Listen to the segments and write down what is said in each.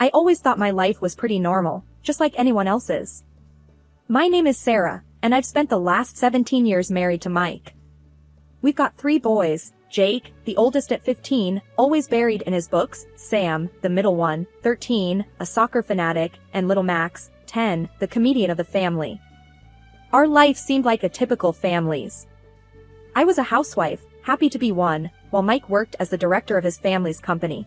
I always thought my life was pretty normal, just like anyone else's. My name is Sarah, and I've spent the last 17 years married to Mike. We've got 3 boys, Jake, the oldest at 15, always buried in his books, Sam, the middle one, 13, a soccer fanatic, and little Max, 10, the comedian of the family. Our life seemed like a typical family's. I was a housewife, happy to be one, while Mike worked as the director of his family's company.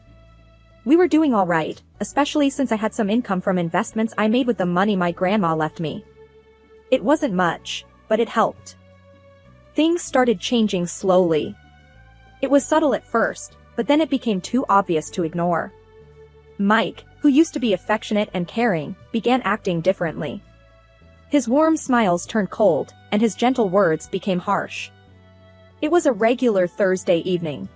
We were doing all right, especially since I had some income from investments I made with the money my grandma left me. It wasn't much, but it helped. Things started changing slowly. It was subtle at first, but then it became too obvious to ignore. Mike, who used to be affectionate and caring, began acting differently. His warm smiles turned cold, and his gentle words became harsh. It was a regular Thursday evening.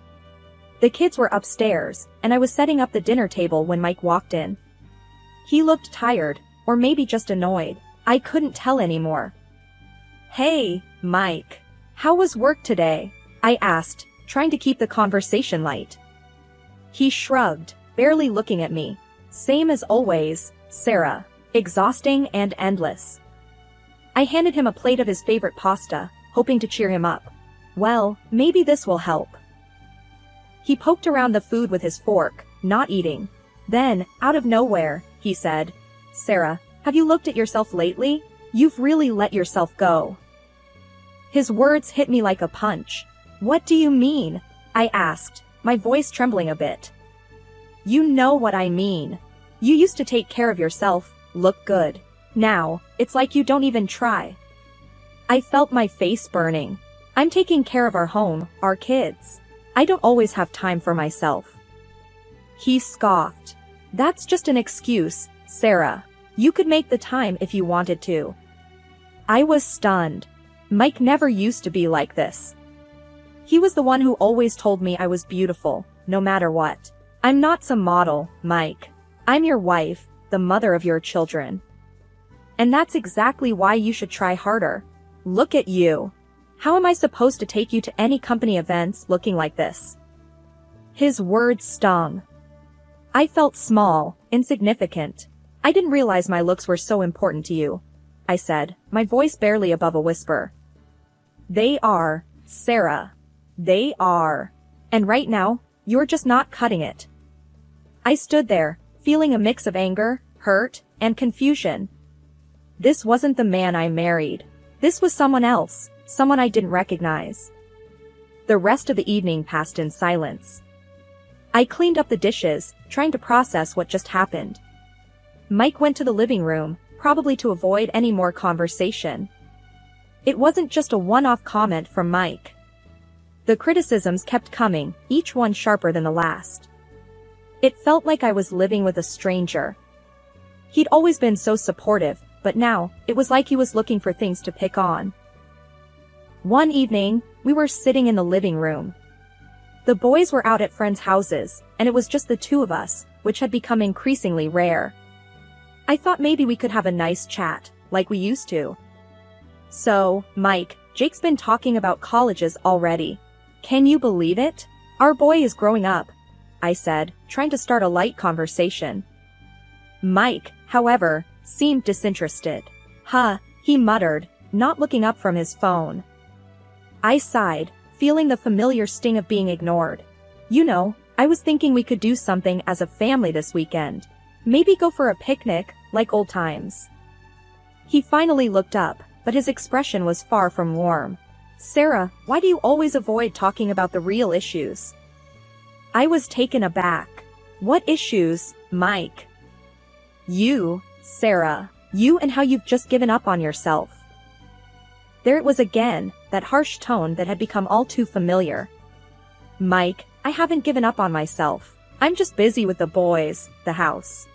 The kids were upstairs, and I was setting up the dinner table when Mike walked in. He looked tired, or maybe just annoyed. I couldn't tell anymore. "Hey, Mike. How was work today?" I asked, trying to keep the conversation light. He shrugged, barely looking at me. "Same as always, Sarah. Exhausting and endless." I handed him a plate of his favorite pasta, hoping to cheer him up. "Well, maybe this will help." He poked around the food with his fork, not eating. Then, out of nowhere, he said, "Sarah, have you looked at yourself lately? You've really let yourself go." His words hit me like a punch. "What do you mean?" I asked, my voice trembling a bit. "You know what I mean. You used to take care of yourself, look good. Now, it's like you don't even try." I felt my face burning. I'm taking care of our home, our kids. I don't always have time for myself. He scoffed. "That's just an excuse, Sarah. You could make the time if you wanted to." I was stunned. Mike never used to be like this. He was the one who always told me I was beautiful, no matter what. "I'm not some model, Mike. I'm your wife, the mother of your children. And that's exactly why you should try harder. Look at you. How am I supposed to take you to any company events looking like this?" His words stung. I felt small, insignificant. "I didn't realize my looks were so important to you," I said, my voice barely above a whisper. "They are, Sarah. They are. And right now, you're just not cutting it." I stood there, feeling a mix of anger, hurt, and confusion. This wasn't the man I married. This was someone else. Someone I didn't recognize. The rest of the evening passed in silence. I cleaned up the dishes, trying to process what just happened. Mike went to the living room, probably to avoid any more conversation. It wasn't just a one-off comment from Mike. The criticisms kept coming, each one sharper than the last. It felt like I was living with a stranger. He'd always been so supportive, but now, it was like he was looking for things to pick on. One evening, we were sitting in the living room. The boys were out at friends' houses, and it was just the 2 of us, which had become increasingly rare. I thought maybe we could have a nice chat, like we used to. "So, Mike, Jake's been talking about colleges already. Can you believe it? Our boy is growing up," I said, trying to start a light conversation. Mike, however, seemed disinterested. "Huh," he muttered, not looking up from his phone. I sighed, feeling the familiar sting of being ignored. "You know, I was thinking we could do something as a family this weekend. Maybe go for a picnic, like old times." He finally looked up, but his expression was far from warm. "Sarah, why do you always avoid talking about the real issues?" I was taken aback. "What issues, Mike?" "You, Sarah. You and how you've just given up on yourself." There it was again, that harsh tone that had become all too familiar. "Mike, I haven't given up on myself. I'm just busy with the boys, the house."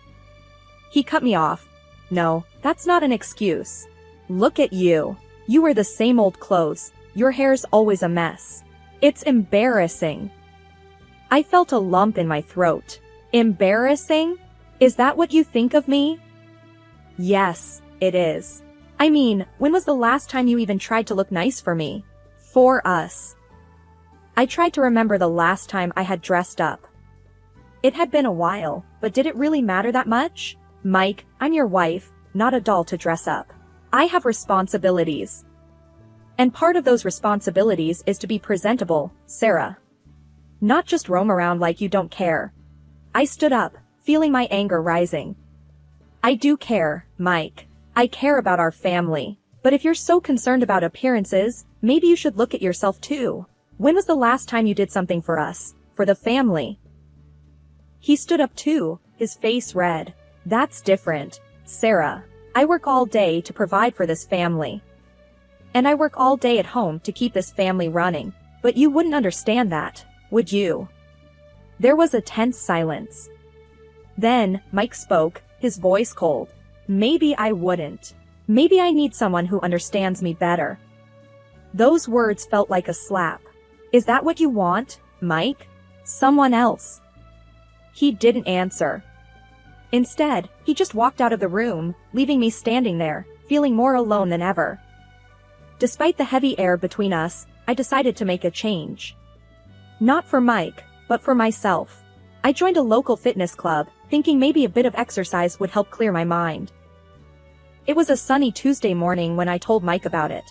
He cut me off. "No, that's not an excuse. Look at you. You wear the same old clothes. Your hair's always a mess. It's embarrassing." I felt a lump in my throat. "Embarrassing? Is that what you think of me?" "Yes, it is. I mean, when was the last time you even tried to look nice for me? For us." I tried to remember the last time I had dressed up. It had been a while, but did it really matter that much? Mike, I'm your wife, not a doll to dress up. I have responsibilities. And part of those responsibilities is to be presentable, Sarah. Not just roam around like you don't care. I stood up, feeling my anger rising. I do care, Mike. I care about our family. But if you're so concerned about appearances, maybe you should look at yourself too. When was the last time you did something for us, for the family? He stood up too, his face red. That's different, Sarah. I work all day to provide for this family. And I work all day at home to keep this family running. But you wouldn't understand that, would you? There was a tense silence. Then, Mike spoke, his voice cold. Maybe I wouldn't. Maybe I need someone who understands me better. Those words felt like a slap. Is that what you want, Mike? Someone else? He didn't answer. Instead, he just walked out of the room, leaving me standing there, feeling more alone than ever. Despite the heavy air between us, I decided to make a change. Not for Mike, but for myself. I joined a local fitness club, thinking maybe a bit of exercise would help clear my mind. It was a sunny Tuesday morning when I told Mike about it.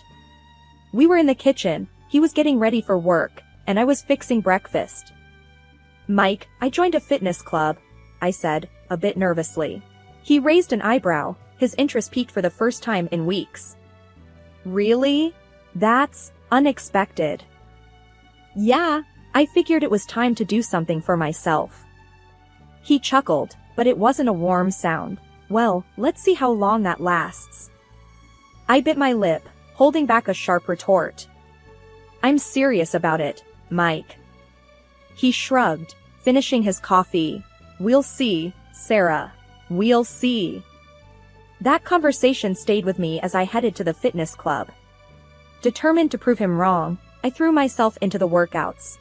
We were in the kitchen, he was getting ready for work, and I was fixing breakfast. Mike, I joined a fitness club, I said, a bit nervously. He raised an eyebrow, his interest piqued for the first time in weeks. Really? That's unexpected. Yeah, I figured it was time to do something for myself. He chuckled, but it wasn't a warm sound. Well, let's see how long that lasts. I bit my lip, holding back a sharp retort. I'm serious about it, Mike. He shrugged, finishing his coffee. We'll see, Sarah. We'll see. That conversation stayed with me as I headed to the fitness club. Determined to prove him wrong, I threw myself into the workouts.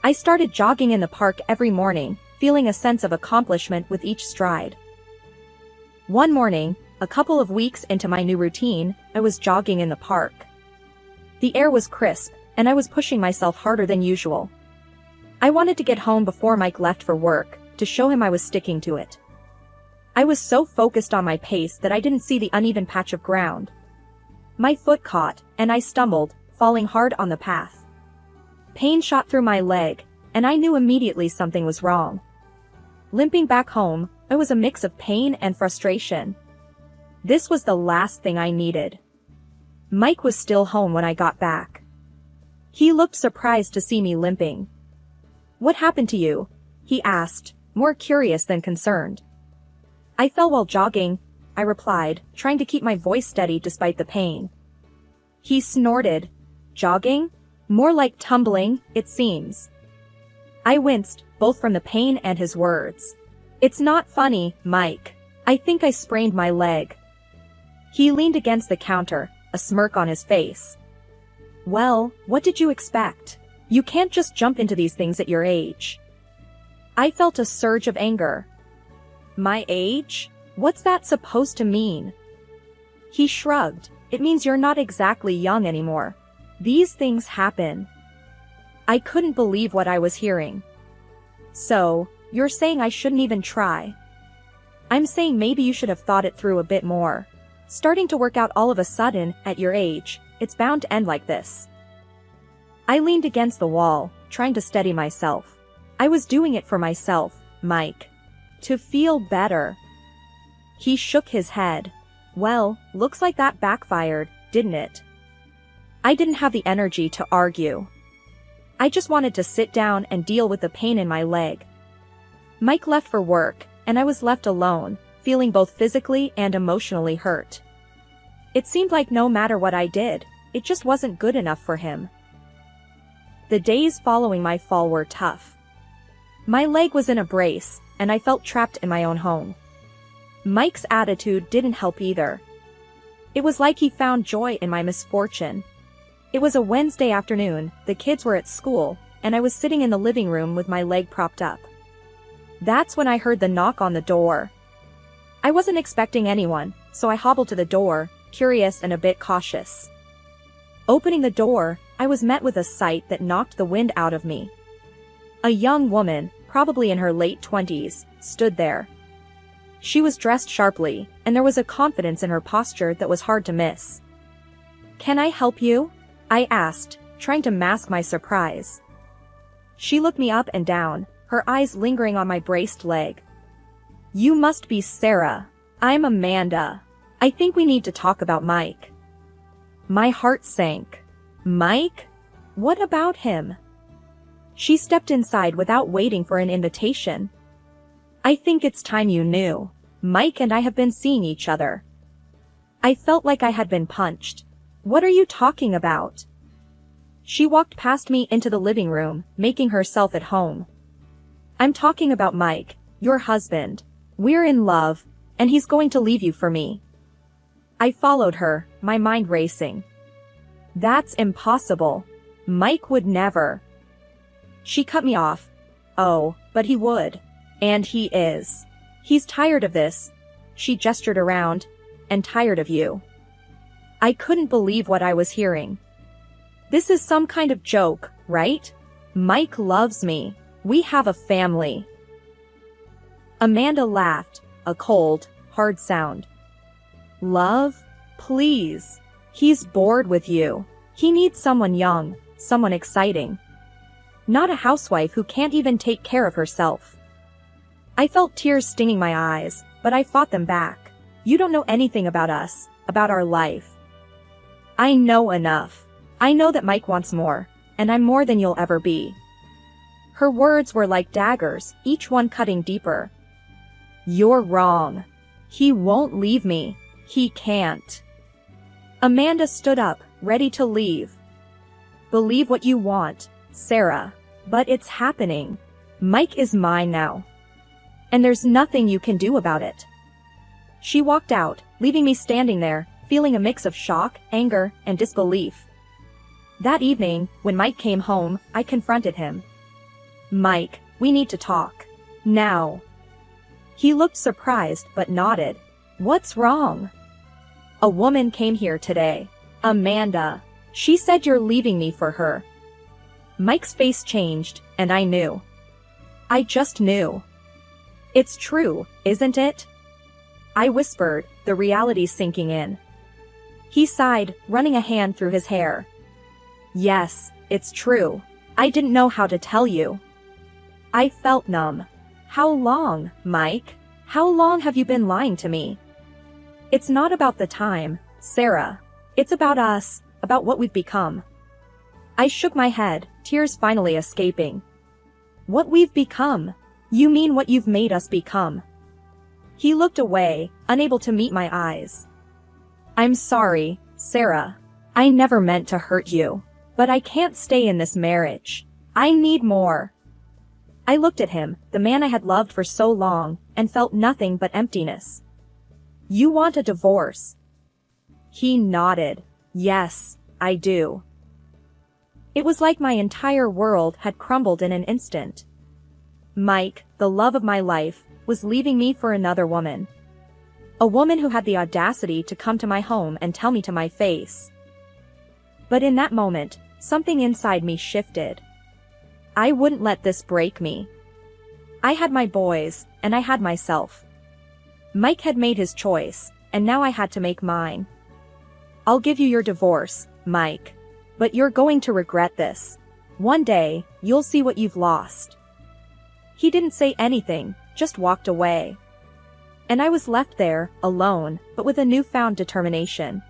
I started jogging in the park every morning, feeling a sense of accomplishment with each stride. One morning, a couple of weeks into my new routine, I was jogging in the park. The air was crisp, and I was pushing myself harder than usual. I wanted to get home before Mike left for work, to show him I was sticking to it. I was so focused on my pace that I didn't see the uneven patch of ground. My foot caught, and I stumbled, falling hard on the path. Pain shot through my leg, and I knew immediately something was wrong. Limping back home, I was a mix of pain and frustration. This was the last thing I needed. Mike was still home when I got back. He looked surprised to see me limping. What happened to you? He asked, more curious than concerned. I fell while jogging, I replied, trying to keep my voice steady despite the pain. He snorted. Jogging? More like tumbling, it seems. I winced, both from the pain and his words. It's not funny, Mike. I think I sprained my leg. He leaned against the counter, a smirk on his face. Well, what did you expect? You can't just jump into these things at your age. I felt a surge of anger. My age? What's that supposed to mean? He shrugged. It means you're not exactly young anymore. These things happen. I couldn't believe what I was hearing. So, you're saying I shouldn't even try? I'm saying maybe you should have thought it through a bit more. Starting to work out all of a sudden, at your age, it's bound to end like this. I leaned against the wall, trying to steady myself. I was doing it for myself, Mike. To feel better. He shook his head. Well, looks like that backfired, didn't it? I didn't have the energy to argue. I just wanted to sit down and deal with the pain in my leg. Mike left for work, and I was left alone, feeling both physically and emotionally hurt. It seemed like no matter what I did, it just wasn't good enough for him. The days following my fall were tough. My leg was in a brace, and I felt trapped in my own home. Mike's attitude didn't help either. It was like he found joy in my misfortune. It was a Wednesday afternoon, the kids were at school, and I was sitting in the living room with my leg propped up. That's when I heard the knock on the door. I wasn't expecting anyone, so I hobbled to the door, curious and a bit cautious. Opening the door, I was met with a sight that knocked the wind out of me. A young woman, probably in her late 20s, stood there. She was dressed sharply, and there was a confidence in her posture that was hard to miss. "Can I help you?" I asked, trying to mask my surprise. She looked me up and down, her eyes lingering on my braced leg. "You must be Sarah. I'm Amanda. I think we need to talk about Mike." My heart sank. Mike? What about him? She stepped inside without waiting for an invitation. "I think it's time you knew. Mike and I have been seeing each other." I felt like I had been punched. "What are you talking about?" She walked past me into the living room, making herself at home. "I'm talking about Mike, your husband. We're in love, and he's going to leave you for me." I followed her, my mind racing. "That's impossible. Mike would never." She cut me off. "Oh, but he would. And he is. He's tired of this." She gestured around. "And tired of you." I couldn't believe what I was hearing. This is some kind of joke, right? Mike loves me. We have a family. Amanda laughed, a cold, hard sound. "Love? Please. He's bored with you. He needs someone young, someone exciting. Not a housewife who can't even take care of herself." I felt tears stinging my eyes, but I fought them back. "You don't know anything about us, about our life." "I know enough. I know that Mike wants more, and I'm more than you'll ever be." Her words were like daggers, each one cutting deeper. "You're wrong. He won't leave me. He can't." Amanda stood up, ready to leave. "Believe what you want, Sarah. But it's happening. Mike is mine now. And there's nothing you can do about it." She walked out, leaving me standing there, feeling a mix of shock, anger, and disbelief. That evening, when Mike came home, I confronted him. "Mike, we need to talk. Now." He looked surprised but nodded. "What's wrong?" "A woman came here today. Amanda. She said you're leaving me for her." Mike's face changed, and I knew. I just knew. "It's true, isn't it?" I whispered, the reality sinking in. He sighed, running a hand through his hair. "Yes, it's true. I didn't know how to tell you." I felt numb. "How long, Mike? How long have you been lying to me?" "It's not about the time, Sarah. It's about us, about what we've become." I shook my head, tears finally escaping. "What we've become? You mean what you've made us become?" He looked away, unable to meet my eyes. "I'm sorry, Sarah. I never meant to hurt you. But I can't stay in this marriage. I need more." I looked at him, the man I had loved for so long, and felt nothing but emptiness. "You want a divorce?" He nodded. "Yes, I do." It was like my entire world had crumbled in an instant. Mike, the love of my life, was leaving me for another woman. A woman who had the audacity to come to my home and tell me to my face. But in that moment, something inside me shifted. I wouldn't let this break me. I had my boys, and I had myself. Mike had made his choice, and now I had to make mine. "I'll give you your divorce, Mike. But you're going to regret this. One day, you'll see what you've lost." He didn't say anything, just walked away. And I was left there, alone, but with a newfound determination.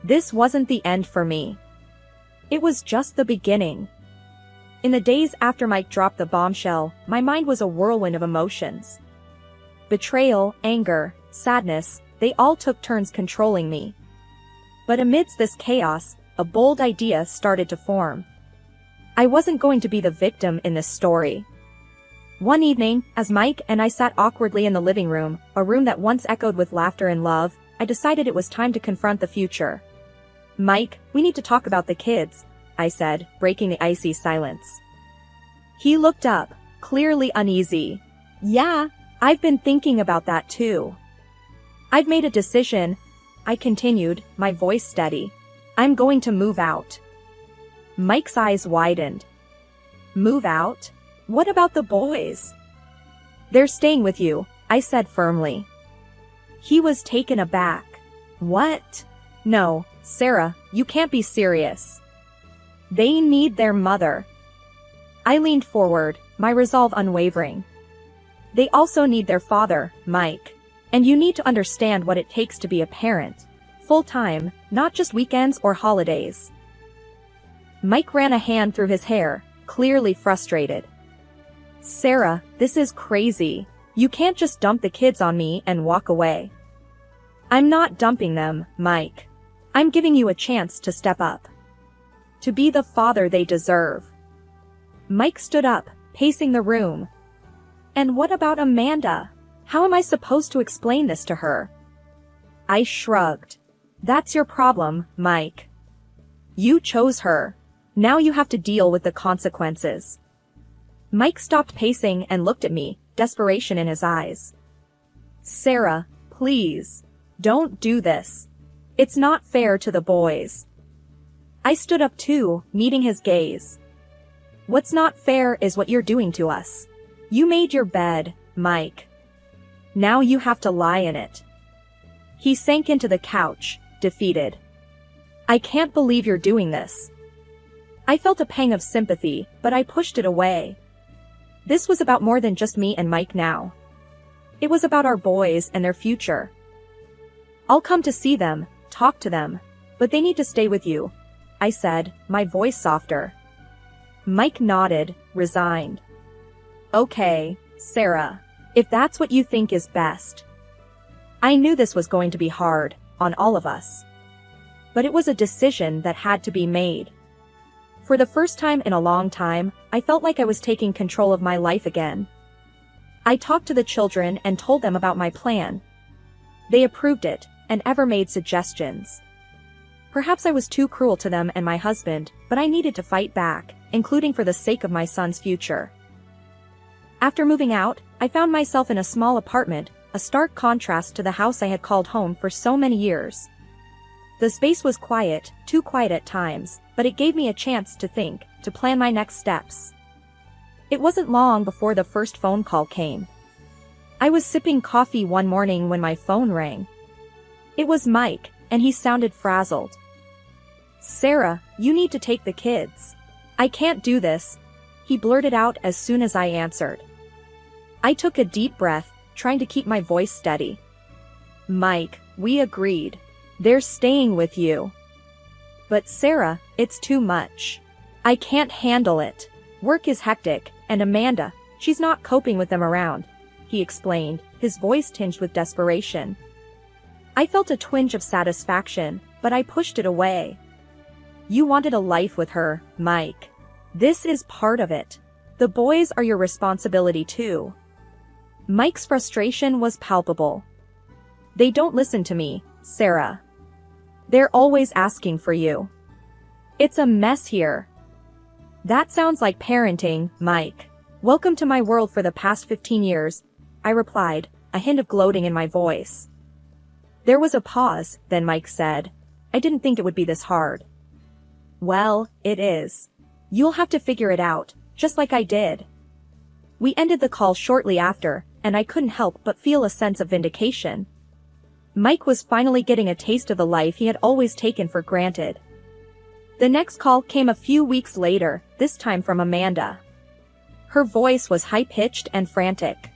This wasn't the end for me. It was just the beginning. In the days after Mike dropped the bombshell, my mind was a whirlwind of emotions. Betrayal, anger, sadness, they all took turns controlling me. But amidst this chaos, a bold idea started to form. I wasn't going to be the victim in this story. One evening, as Mike and I sat awkwardly in the living room, a room that once echoed with laughter and love, I decided it was time to confront the future. "Mike, we need to talk about the kids," I said, breaking the icy silence. He looked up, clearly uneasy. "Yeah, I've been thinking about that too. I've made a decision," I continued, my voice steady. "I'm going to move out." Mike's eyes widened. "Move out? What about the boys? They're staying with you, I said firmly. He was taken aback. What? No, Sarah, you can't be serious. They need their mother. I leaned forward, my resolve unwavering. They also need their father, Mike. And you need to understand what it takes to be a parent. Full-time, not just weekends or holidays. Mike ran a hand through his hair, clearly frustrated. Sarah, this is crazy. You can't just dump the kids on me and walk away. I'm not dumping them, Mike. I'm giving you a chance to step up. To be the father they deserve. Mike stood up, pacing the room. And what about Amanda? How am I supposed to explain this to her? I shrugged. That's your problem, Mike. You chose her. Now you have to deal with the consequences. Mike stopped pacing and looked at me, desperation in his eyes. Sarah, please. Don't do this. It's not fair to the boys. I stood up too, meeting his gaze. What's not fair is what you're doing to us. You made your bed, Mike. Now you have to lie in it. He sank into the couch, defeated. I can't believe you're doing this. I felt a pang of sympathy, but I pushed it away. This was about more than just me and Mike now. It was about our boys and their future. I'll come to see them, talk to them, but they need to stay with you, I said, my voice softer. Mike nodded, resigned. Okay, Sarah, if that's what you think is best. I knew this was going to be hard, on all of us. But it was a decision that had to be made. For the first time in a long time, I felt like I was taking control of my life again. I talked to the children and told them about my plan. They approved it, and ever made suggestions. Perhaps I was too cruel to them and my husband, but I needed to fight back, including for the sake of my son's future. After moving out, I found myself in a small apartment, a stark contrast to the house I had called home for so many years. The space was quiet, too quiet at times, but it gave me a chance to think, to plan my next steps. It wasn't long before the first phone call came. I was sipping coffee one morning when my phone rang. It was Mike, and he sounded frazzled. Sarah, you need to take the kids. I can't do this, he blurted out as soon as I answered. I took a deep breath, trying to keep my voice steady. Mike, we agreed. They're staying with you. But Sarah, it's too much. I can't handle it. Work is hectic, and Amanda, she's not coping with them around, he explained, his voice tinged with desperation. I felt a twinge of satisfaction, but I pushed it away. You wanted a life with her, Mike. This is part of it. The boys are your responsibility too. Mike's frustration was palpable. They don't listen to me, Sarah. They're always asking for you. It's a mess here. That sounds like parenting, Mike. Welcome to my world for the past 15 years, I replied, a hint of gloating in my voice. There was a pause, then Mike said, I didn't think it would be this hard. Well, it is. You'll have to figure it out, just like I did. We ended the call shortly after, and I couldn't help but feel a sense of vindication. Mike was finally getting a taste of the life he had always taken for granted. The next call came a few weeks later, this time from Amanda. Her voice was high-pitched and frantic.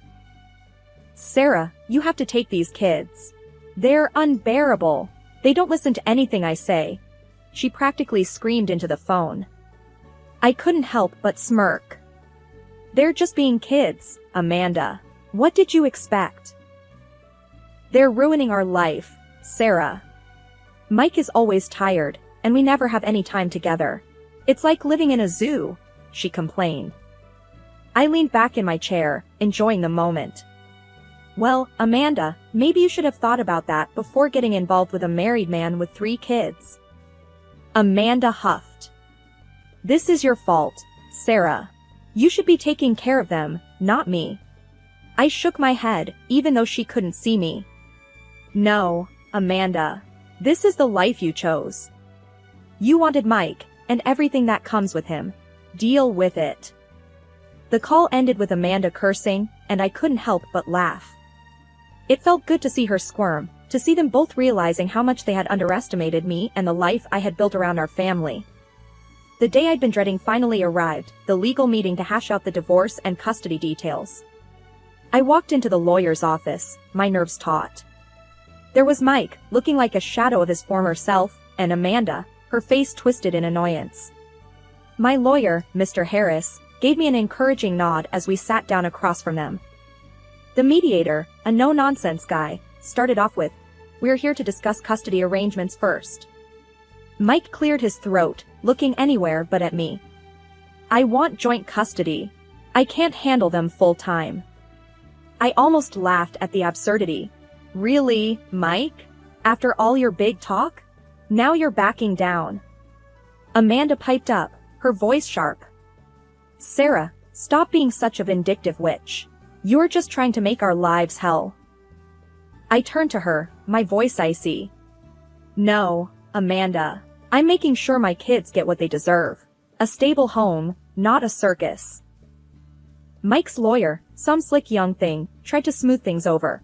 Sarah, you have to take these kids. They're unbearable. They don't listen to anything I say. She practically screamed into the phone. I couldn't help but smirk. They're just being kids, Amanda. What did you expect? They're ruining our life, Sarah. Mike is always tired, and we never have any time together. It's like living in a zoo, she complained. I leaned back in my chair, enjoying the moment. Well, Amanda, maybe you should have thought about that before getting involved with a married man with 3 kids. Amanda huffed. This is your fault, Sarah. You should be taking care of them, not me. I shook my head, even though she couldn't see me. No, Amanda. This is the life you chose. You wanted Mike, and everything that comes with him. Deal with it. The call ended with Amanda cursing, and I couldn't help but laugh. It felt good to see her squirm, to see them both realizing how much they had underestimated me and the life I had built around our family. The day I'd been dreading finally arrived, the legal meeting to hash out the divorce and custody details. I walked into the lawyer's office, my nerves taut. There was Mike, looking like a shadow of his former self, and Amanda, her face twisted in annoyance. My lawyer, Mr. Harris, gave me an encouraging nod as we sat down across from them. The mediator, a no-nonsense guy, started off with, "We're here to discuss custody arrangements first." Mike cleared his throat, looking anywhere but at me. "I want joint custody. I can't handle them full-time." I almost laughed at the absurdity. "Really, Mike? After all your big talk? Now you're backing down?" Amanda piped up, her voice sharp. "Sarah, stop being such a vindictive witch. You're just trying to make our lives hell." I turned to her, my voice icy. "No, Amanda. I'm making sure my kids get what they deserve. A stable home, not a circus." Mike's lawyer, some slick young thing, tried to smooth things over.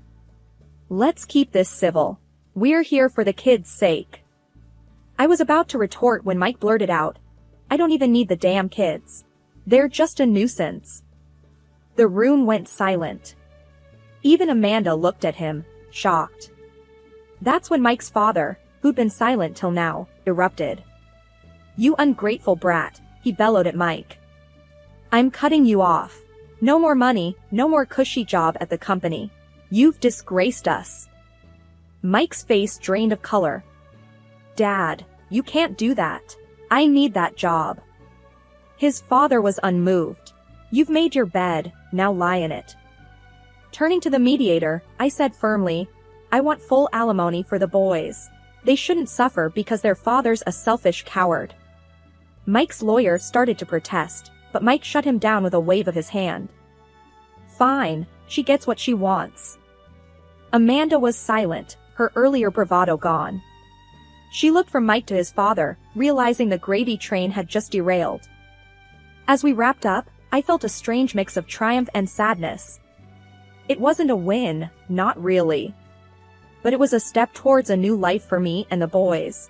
"Let's keep this civil. We're here for the kids' sake." I was about to retort when Mike blurted out, "I don't even need the damn kids. They're just a nuisance." The room went silent. Even Amanda looked at him, shocked. That's when Mike's father, who'd been silent till now, erupted. "You ungrateful brat," he bellowed at Mike. "I'm cutting you off. No more money, no more cushy job at the company. You've disgraced us." Mike's face drained of color. "Dad, you can't do that. I need that job." His father was unmoved. "You've made your bed, now lie in it." Turning to the mediator, I said firmly, "I want full alimony for the boys. They shouldn't suffer because their father's a selfish coward." Mike's lawyer started to protest, but Mike shut him down with a wave of his hand. "Fine, she gets what she wants." Amanda was silent, her earlier bravado gone. She looked from Mike to his father, realizing the gravy train had just derailed. As we wrapped up, I felt a strange mix of triumph and sadness. It wasn't a win, not really. But it was a step towards a new life for me and the boys.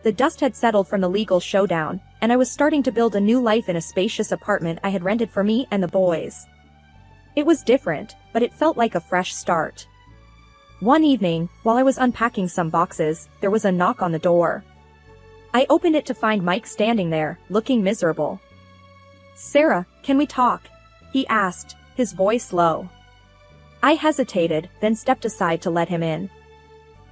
The dust had settled from the legal showdown, and I was starting to build a new life in a spacious apartment I had rented for me and the boys. It was different, but it felt like a fresh start. One evening, while I was unpacking some boxes, there was a knock on the door. I opened it to find Mike standing there, looking miserable. "Sarah, can we talk?" he asked, his voice low. I hesitated, then stepped aside to let him in.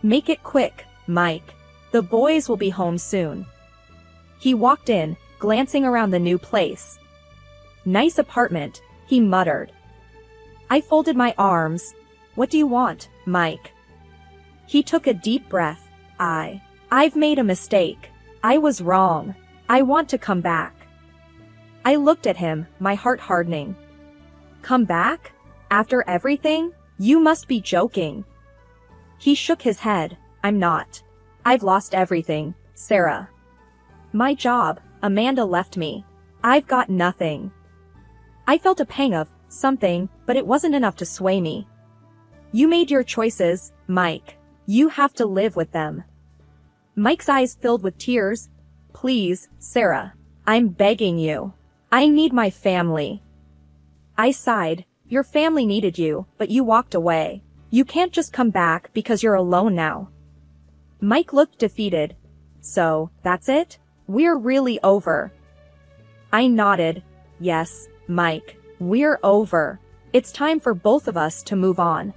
"Make it quick, Mike. The boys will be home soon." He walked in, glancing around the new place. "Nice apartment," he muttered. I folded my arms. "What do you want, Mike?" He took a deep breath. I've made a mistake. I was wrong. I want to come back." I looked at him, my heart hardening. "Come back? After everything? You must be joking." He shook his head. "I'm not. I've lost everything, Sarah. My job, Amanda left me. I've got nothing." I felt a pang of something, but it wasn't enough to sway me. "You made your choices, Mike. You have to live with them." Mike's eyes filled with tears. "Please, Sarah. I'm begging you. I need my family." I sighed. "Your family needed you, but you walked away. You can't just come back because you're alone now." Mike looked defeated. "So, that's it? We're really over?" I nodded. "Yes, Mike, we're over. It's time for both of us to move on."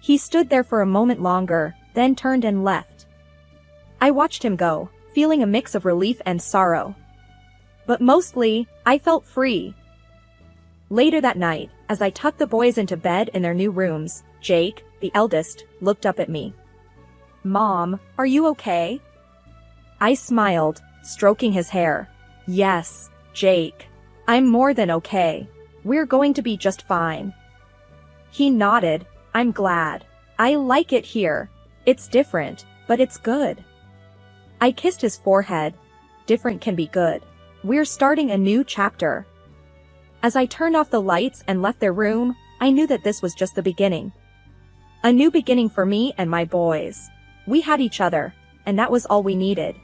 He stood there for a moment longer, then turned and left. I watched him go, feeling a mix of relief and sorrow. But mostly, I felt free. Later that night, as I tucked the boys into bed in their new rooms, Jake, the eldest, looked up at me. "Mom, are you okay?" I smiled, stroking his hair. "Yes, Jake. I'm more than okay. We're going to be just fine." He nodded. "I'm glad. I like it here. It's different, but it's good." I kissed his forehead. "Different can be good. We're starting a new chapter." As I turned off the lights and left their room, I knew that this was just the beginning. A new beginning for me and my boys. We had each other, and that was all we needed.